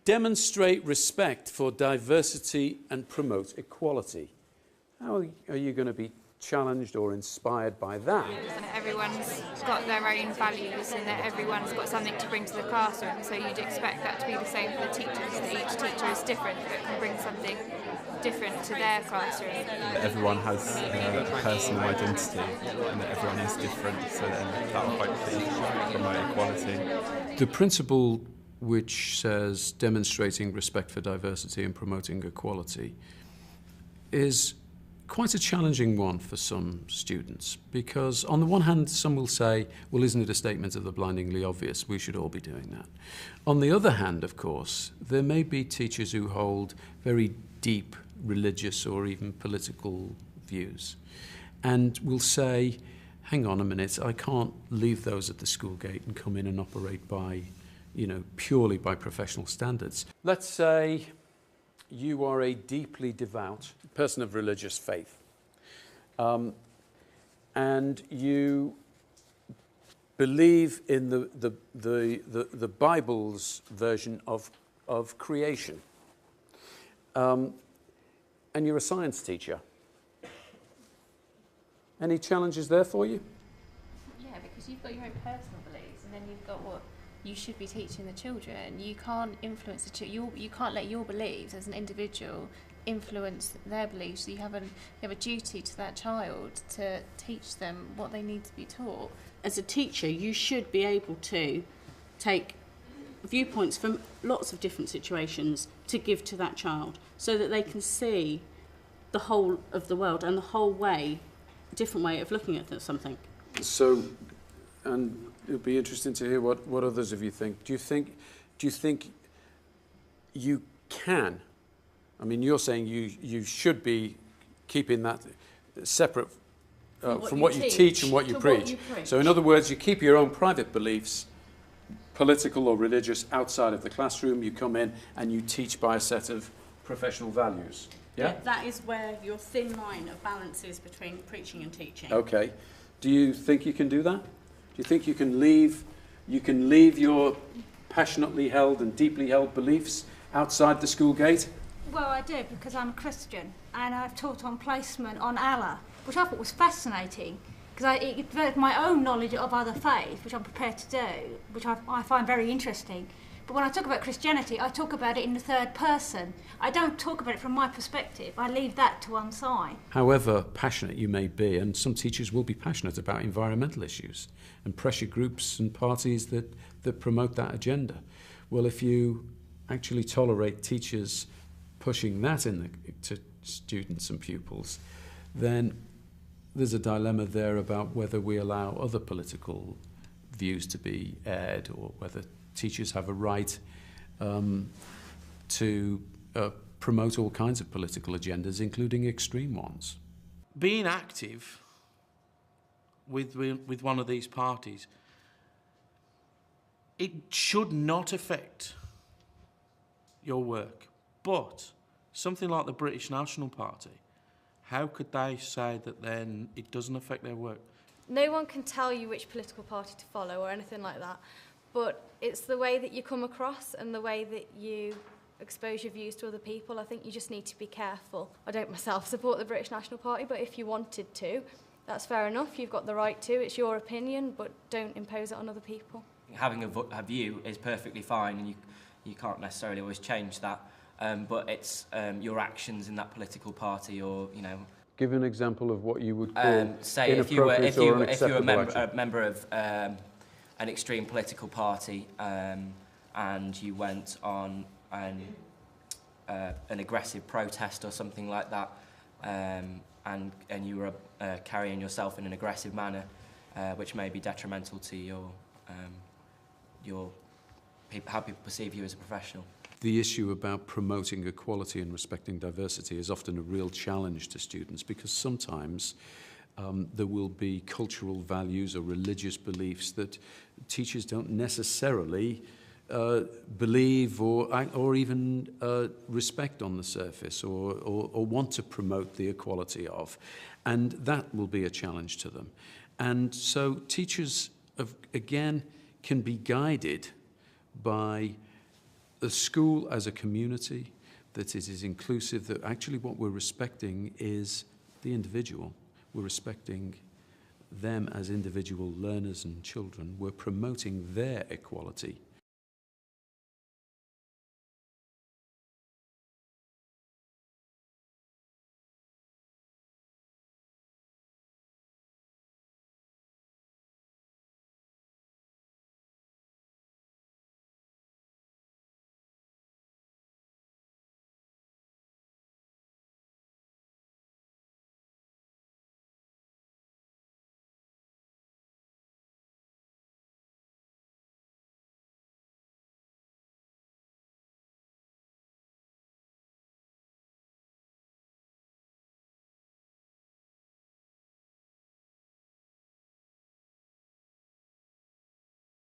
Demonstrate respect for diversity and promote equality. How are you going to be challenged or inspired by that? And everyone's got their own values and that everyone's got something to bring to the classroom, so you'd expect that to be the same for the teachers, that each teacher is different but can bring something different to their classroom. Everyone has a personal identity and that everyone is different, so then that will hopefully promote equality. The principle which says demonstrating respect for diversity and promoting equality is quite a challenging one for some students, because on the one hand some will say, well, isn't it a statement of the blindingly obvious, we should all be doing that. On the other hand, of course, there may be teachers who hold very deep religious or even political views and will say, hang on a minute, I can't leave those at the school gate and come in and operate by, purely by professional standards. Let's say you are a deeply devout person of religious faith, and you believe in the Bible's version of creation, and you're a science teacher. Any challenges there for you? Yeah, because you've got your own personal beliefs, and then you've got what you should be teaching the children. You can't influence the you can't let your beliefs as an individual influence their beliefs. So you have a duty to that child to teach them what they need to be taught. As a teacher, you should be able to take viewpoints from lots of different situations to give to that child, so that they can see the whole of the world and the whole different way of looking at something. So, and it'll be interesting to hear what others of you think. Do you think you can? I mean, you're saying you should be keeping that separate from what you teach and what you preach. So in other words, you keep your own private beliefs, political or religious, outside of the classroom. You come in and you teach by a set of professional values. Yeah, that is where your thin line of balance is between preaching and teaching. Okay. Do you think you can do that? Do you think you can leave your passionately held and deeply held beliefs outside the school gate? Well, I do, because I'm a Christian and I've taught on placement on Allah, which I thought was fascinating, because it developed my own knowledge of other faiths, which I'm prepared to do, which I find very interesting. But when I talk about Christianity, I talk about it in the third person. I don't talk about it from my perspective. I leave that to one side. However passionate you may be, and some teachers will be passionate about environmental issues and pressure groups and parties that promote that agenda. Well, if you actually tolerate teachers pushing that to students and pupils, then there's a dilemma there about whether we allow other political views to be aired, or whether teachers have a right to promote all kinds of political agendas, including extreme ones. Being active with one of these parties, it should not affect your work. But something like the British National Party, how could they say that then it doesn't affect their work? No one can tell you which political party to follow or anything like that, but it's the way that you come across and the way that you expose your views to other people. I think you just need to be careful. I don't myself support the British National Party, but if you wanted to, that's fair enough. You've got the right to. It's your opinion, but don't impose it on other people. Having a view is perfectly fine, and you can't necessarily always change that. But it's your actions in that political party, or Give an example of what you would call say if you were a member of an extreme political party, and you went on an aggressive protest or something like that, and you were carrying yourself in an aggressive manner, which may be detrimental to how people perceive you as a professional. The issue about promoting equality and respecting diversity is often a real challenge to students, because sometimes there will be cultural values or religious beliefs that teachers don't necessarily believe or even respect on the surface, or want to promote the equality of, and that will be a challenge to them. And so teachers again can be guided by the school as a community, that it is inclusive, that actually what we're respecting is the individual. We're respecting them as individual learners and children. We're promoting their equality